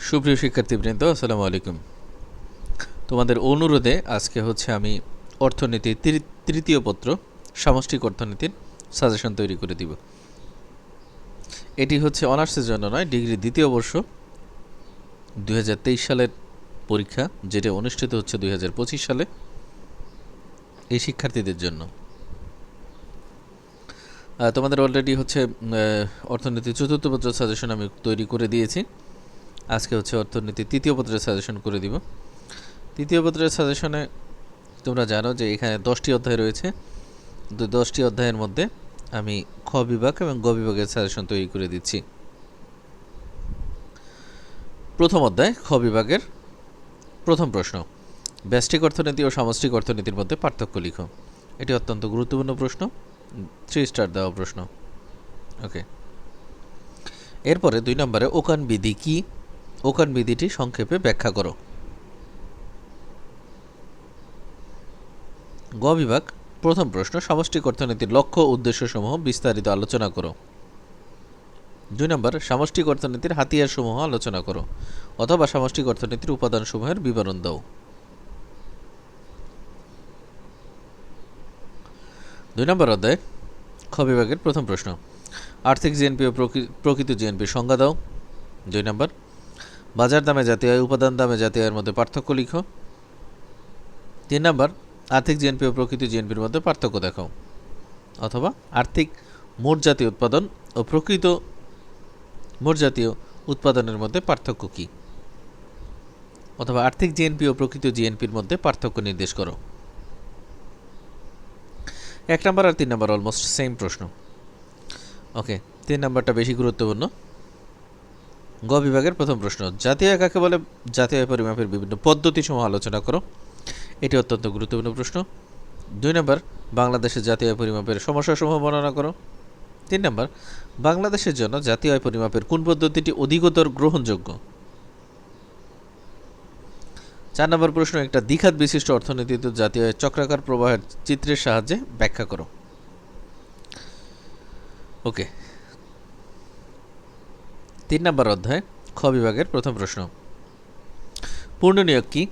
সুপ্রিয় শিক্ষার্থীবৃন্দ, আসসালামু আলাইকুম। তোমাদের অনুরোধে আজকে আমি অর্থনীতি তৃতীয় পত্র সামষ্টিক অর্থনীতির সাজেশন তৈরি করে দিব। এটি অনার্সের জন্য নয়, ডিগ্রি দ্বিতীয় বর্ষ 2023 সালের পরীক্ষা, যেটা অনুষ্ঠিত হচ্ছে 2025 সালে, এই শিক্ষার্থীদের জন্য। তোমাদের অলরেডি অর্থনীতি চতুর্থ পত্র সাজেশন আমি তৈরি করে দিয়েছি। আজকে অর্থনীতি তৃতীয় পত্রের সাজেশন করে দিব। তৃতীয় পত্রের সাজেশনে তোমরা জানো যে এখানে 10টি অধ্যায় রয়েছে। 10টি অধ্যায়ের মধ্যে আমি খ বিভাগ এবং গ বিভাগের সাজেশন তৈরি করে দিচ্ছি। প্রথম অধ্যায় খ বিভাগের প্রথম প্রশ্ন, ব্যষ্টিক অর্থনীতি ও সামষ্টিক অর্থনীতির মধ্যে পার্থক্য লিখো। এটি অত্যন্ত গুরুত্বপূর্ণ প্রশ্ন, 3 স্টার দেওয়া প্রশ্ন। ওকে, এরপরে 2 নম্বরে ওকান বিধি কি? ওকান বিধিটি সংক্ষেপে ব্যাখ্যা করো। গ বিভাগ প্রথম প্রশ্ন, সামষ্টিক অর্থনীতির লক্ষ্য উদ্দেশ্যসমূহ বিস্তারিত আলোচনা করো। 2 নম্বর, সামষ্টিক অর্থনীতির হাতিয়ারসমূহ আলোচনা করো, অথবা সামষ্টিক অর্থনীতির উপাদানসমূহের বিবরণ দাও। 2 নম্বর অধ্যায় খ বিভাগের প্রথম প্রশ্ন, আর্থিক জিএনপি ও প্রকৃত জিএনপির সংজ্ঞা দাও। 2 নম্বর, বাজার দামে জাতীয় আয়, উপাদান দামে জাতীয় আয়ের মধ্যে পার্থক্য লিখো। 3 নম্বর, আর্থিক জিএনপি ও প্রকৃত জিএনপির মধ্যে পার্থক্য দেখাও, অথবা আর্থিক মোট জাতীয় উৎপাদন ও প্রকৃত মোট জাতীয় উৎপাদনের মধ্যে পার্থক্য কী, অথবা আর্থিক জিএনপি ও প্রকৃত জিএনপির মধ্যে পার্থক্য নির্দেশ করো। 1 নম্বর আর 3 নম্বর অলমোস্ট সেম প্রশ্ন। ওকে, 3 নম্বরটা বেশি গুরুত্বপূর্ণ। গ বিভাগের প্রথম প্রশ্ন, জাতীয় আয় কাকে বলে? জাতীয় আয় পরিমাপের বিভিন্ন পদ্ধতিসমূহ আলোচনা করো। এটি অত্যন্ত গুরুত্বপূর্ণ প্রশ্ন। 2 নম্বর, বাংলাদেশের জাতীয় আয় পরিমাপের সমস্যাসমূহ বর্ণনা করো। 3 নম্বর, বাংলাদেশের জন্য জাতীয় আয় পরিমাপের কোন পদ্ধতিটি অধিকতর গ্রহণযোগ্য? 4 নম্বর প্রশ্ন, একটা দ্বিঘাত বিশিষ্ট অর্থনীতিতে জাতীয় আয়ের চক্রাকার প্রবাহের চিত্রের সাহায্যে ব্যাখ্যা করো। ওকে, 3 নম্বর অধ্যায় খ বিভাগের প্রথম প্রশ্ন, পূর্ণ নিয়োগ কি?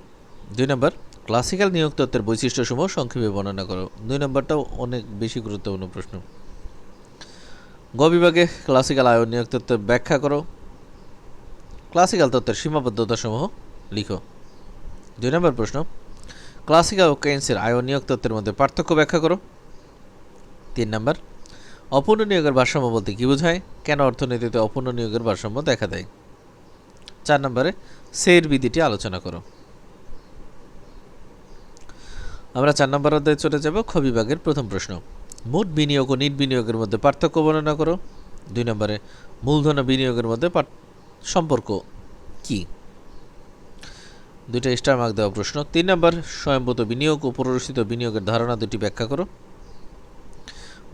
2 নম্বর, ক্লাসিক্যাল নিয়োগ তত্ত্বের বৈশিষ্ট্যসমূহ সংক্ষেপে বর্ণনা করো। 2 নম্বরটাও অনেক বেশি গুরুত্বপূর্ণ প্রশ্ন। গ বিভাগে ক্লাসিক্যাল আয় নিয়োগ তত্ত্বের ব্যাখ্যা করো। ক্লাসিক্যাল তত্ত্বের সীমাবদ্ধতাসমূহ লিখো। 2 নম্বর প্রশ্ন, ক্লাসিক্যাল ও কেইন্সের আয় নিয়োগ তত্ত্বের মধ্যে পার্থক্য ব্যাখ্যা করো। 3 নম্বর, অপূর্ণ নিয়োগের ভারসাম্য বলতে কী বোঝায়? কেন অর্থনীতিতে অপূর্ণ নিয়োগের ভারসাম্য দেখা দেয়? 4 নম্বরে সের বিধিটি আলোচনা করো। আমরা 4 নম্বর অধ্যায়ে চলে যাব। খ বিভাগের প্রথম প্রশ্ন, মোট বিনিয়োগ ও নিট বিনিয়োগের মধ্যে পার্থক্য বর্ণনা করো। 2 নম্বরে, মূলধন বিনিয়োগের মধ্যে সম্পর্ক কি? 2টা স্টার মার্ক দেওয়া প্রশ্ন। 3 নম্বর, স্বয়ংভূত বিনিয়োগ ও পুনরুত্থিত বিনিয়োগের ধারণা দুটি ব্যাখ্যা করো।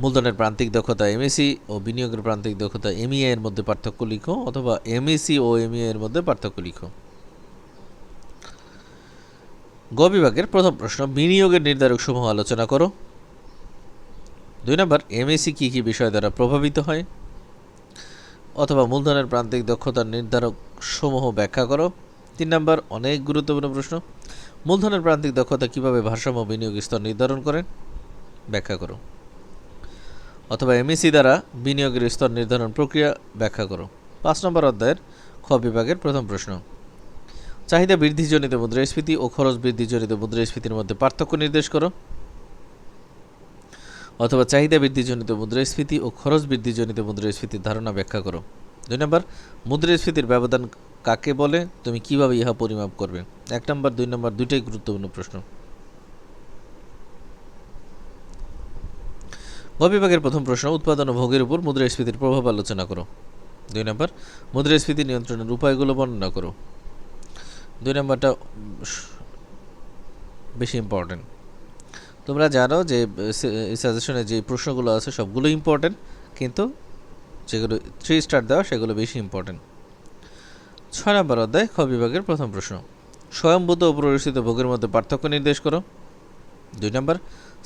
মূলধনের প্রান্তিক দক্ষতা এমএসি ও বিনিয়োগের প্রান্তিক দক্ষতা এমইএ এর মধ্যে পার্থক্য লিখো, অথবা এমএসি ও এমইএ এর মধ্যে পার্থক্য লিখো। গ বিভাগের প্রথম প্রশ্ন, বিনিয়োগের নির্ধারকসমূহ আলোচনা করো। 2 নম্বর, এমএসি কী কী বিষয় দ্বারা প্রভাবিত হয়, অথবা মূলধনের প্রান্তিক দক্ষতার নির্ধারকসমূহ ব্যাখ্যা করো। 3 নম্বর, অনেক গুরুত্বপূর্ণ প্রশ্ন, মূলধনের প্রান্তিক দক্ষতা কীভাবে ভারসাম্য বিনিয়োগ স্তর নির্ধারণ করেন, ব্যাখ্যা করো, অথবা এমএসি দ্বারা বিনিয়োগের স্তর নির্ধারণ প্রক্রিয়া ব্যাখ্যা করো। 5 নম্বর অধ্যায়ের খ বিভাগের প্রথম প্রশ্ন, চাহিদা বৃদ্ধিজনিত মুদ্রাস্ফীতি ও খরচ বৃদ্ধিজনিত মুদ্রাস্ফীতির মধ্যে পার্থক্য নির্দেশ করো, অথবা চাহিদা বৃদ্ধিজনিত মুদ্রাস্ফীতি ও খরচ বৃদ্ধিজনিত মুদ্রাস্ফীতির ধারণা ব্যাখ্যা করো। 2 নম্বর, মুদ্রাস্ফীতির ব্যবধান কাকে বলে? তুমি কিভাবে ইহা পরিমাপ করবে? 1 নম্বর 2 নম্বর দুইটাই গুরুত্বপূর্ণ প্রশ্ন। গ বিভাগের প্রথম প্রশ্ন, উৎপাদন ও ভোগের উপর মুদ্রাস্ফীতির প্রভাব আলোচনা করো। 2 নম্বর, মুদ্রাস্ফীতি নিয়ন্ত্রণের উপায়গুলো বর্ণনা করো। 2 নম্বরটা বেশি ইম্পর্টেন্ট। তোমরা জানো যে সাজেশনে যে প্রশ্নগুলো আছে সবগুলো ইম্পর্টেন্ট, কিন্তু যেগুলো 3 স্টার দেওয়া সেগুলো বেশি ইম্পর্টেন্ট। 6 নম্বর অধ্যায় খ বিভাগের প্রথম প্রশ্ন, স্বয়ংভূত ও প্ররোচিত ভোগের মধ্যে পার্থক্য নির্দেশ করো। 2 নম্বর,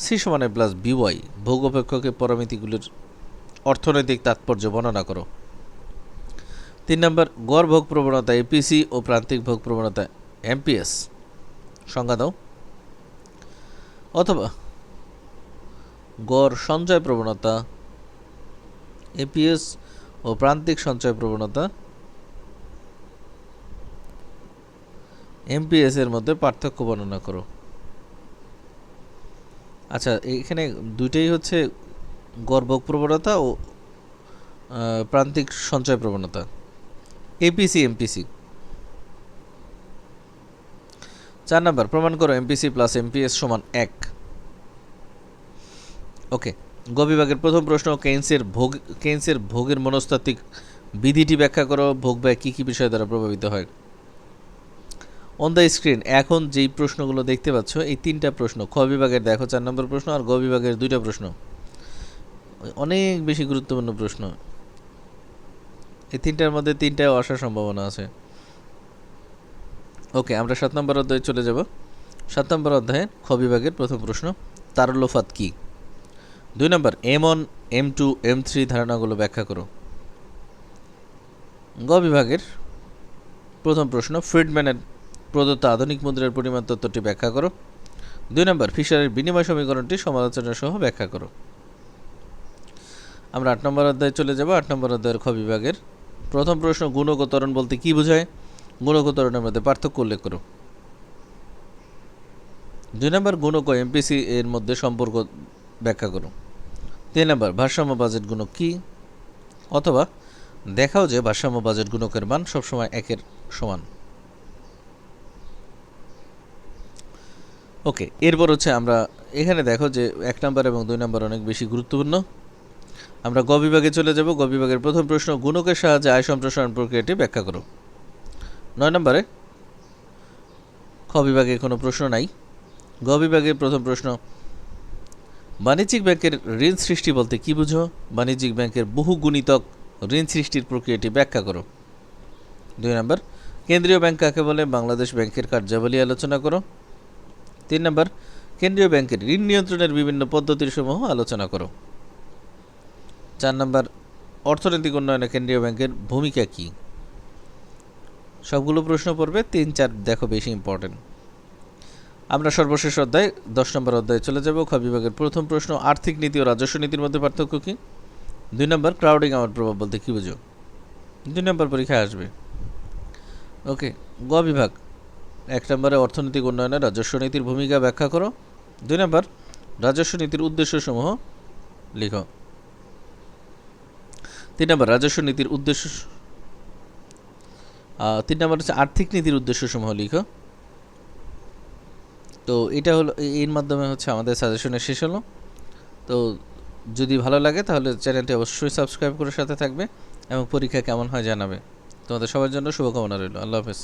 সি সমান এ প্লাস বিওয়াই ভোগ অপেক্ষকের পরামিতিগুলির অর্থনৈতিক তাৎপর্য বর্ণনা করো। 3 নম্বর গড় ভোগ প্রবণতা এপিসি ও প্রান্তিক ভোগ প্রবণতা এমপিএস সংজ্ঞা দাও। অথবা গড় সঞ্চয় প্রবণতা এপিএস ও প্রান্তিক সঞ্চয় প্রবণতা এমপিএস এর মধ্যে পার্থক্য বর্ণনা করো। আচ্ছা, এখানে দুইটাই হচ্ছে গড় ভোগ প্রবণতা ও প্রান্তিক সঞ্চয় প্রবণতা এপিসি এমপিসি। 4 নম্বর প্রমাণ করো এমপিসি প্লাস এমপিএস সমান 1। ওকে, গ বিভাগের প্রথম প্রশ্ন কেইন্সের ভোগের মনস্তাত্ত্বিক বিধিটি ব্যাখ্যা করো। ভোগ ব্যয় কী কী বিষয় দ্বারা প্রভাবিত হয়। অন দ্য স্ক্রিন এখন যেই প্রশ্নগুলো দেখতে পাচ্ছ এই 3টা প্রশ্ন খ বিভাগের দেখো 4 নম্বর প্রশ্ন, আর গ বিভাগের 2টা প্রশ্ন অনেক বেশি গুরুত্বপূর্ণ প্রশ্ন। এই 3টার মধ্যে 3টায় আসার সম্ভাবনা আছে। ওকে, আমরা 7 নম্বর অধ্যায়ে চলে যাব। 7 নম্বর অধ্যায়ে খ বিভাগের প্রথম প্রশ্ন তারল্যফাত কী। 2 নম্বর M1 M2 M3 ধারণাগুলো ব্যাখ্যা করো। গ বিভাগের প্রথম প্রশ্ন ফ্রিডম্যানের প্রদত্ত আধুনিক মুদ্রার পরিমাণ তত্ত্বটি ব্যাখ্যা করো। 2 নম্বর ফিশারের বিনিময় সমীকরণটি সমালোচনা সহ ব্যাখ্যা করো। আমরা 8 নম্বর অধ্যায়ে চলে যাব। 8 নম্বর অধ্যায়ের খ বিভাগের প্রথম প্রশ্ন গুণক ও ত্বরণ বলতে কী বোঝায়। গুণক ও ত্বরণের মধ্যে পার্থক্য উল্লেখ করো। 2 নম্বর গুণক ও এমপিসি এর মধ্যে সম্পর্ক ব্যাখ্যা করো। 3 নম্বর ভারসাম্য বাজেট গুণক কী, অথবা দেখাও যে ভারসাম্য বাজেট গুণকের মান সবসময় 1-এর সমান। ওকে, এরপর হচ্ছে আমরা এখানে দেখো যে 1 নম্বর এবং 2 নম্বর অনেক বেশি গুরুত্বপূর্ণ। আমরা গ বিভাগে চলে যাব। গ বিভাগের প্রথম প্রশ্ন গুণকের সাহায্যে আয় সম্প্রসারণ প্রক্রিয়াটি ব্যাখ্যা করো। 9 নম্বরে খ বিভাগে কোনো প্রশ্ন নাই। গ বিভাগের প্রথম প্রশ্ন বাণিজ্যিক ব্যাংকের ঋণ সৃষ্টি বলতে কী বুঝো। বাণিজ্যিক ব্যাংকের বহু গুণিতক ঋণ সৃষ্টির প্রক্রিয়াটি ব্যাখ্যা করো। 2 নম্বর কেন্দ্রীয় ব্যাংক কাকে বলে। বাংলাদেশ ব্যাংকের কার্যাবলী আলোচনা করো। 3 নম্বর কেন্দ্রীয় ব্যাংকের ঋণ নিয়ন্ত্রণের বিভিন্ন পদ্ধতির সমূহ আলোচনা করো। 4 নম্বর অর্থনৈতিক উন্নয়নে কেন্দ্রীয় ব্যাংকের ভূমিকা কী। সবগুলো প্রশ্ন পড়বে, 3-4 দেখো বেশি ইম্পর্টেন্ট। আমরা সর্বশেষ অধ্যায় 10 নম্বর অধ্যায়ে চলে যাব। খ বিভাগের প্রথম প্রশ্ন আর্থিক নীতি ও রাজস্ব নীতির মধ্যে পার্থক্য কী। 2 নম্বর ক্রাউডিং আউট প্রভাব বলতে কী বুঝো। 2 নম্বর পরীক্ষায় আসবে। ওকে, গ বিভাগ 1 নম্বরে অর্থনৈতিক উন্নয়নে রাজস্ব নীতির ভূমিকা ব্যাখ্যা করো। 2 নম্বর রাজস্ব নীতির উদ্দেশ্যসমূহ লিখো। 3 নম্বর রাজস্ব নীতির উদ্দেশ্য 3 নম্বর হচ্ছে আর্থিক নীতির উদ্দেশ্যসমূহ লিখো। তো এটা হলো এর মাধ্যমে হচ্ছে আমাদের সাজেশনের শেষ হলো। তো যদি ভালো লাগে তাহলে চ্যানেলটি অবশ্যই সাবস্ক্রাইব করে সাথে থাকবে এবং পরীক্ষা কেমন হয় জানাবে। তোমাদের সবার জন্য শুভকামনা রইল। আল্লাহ হাফেজ।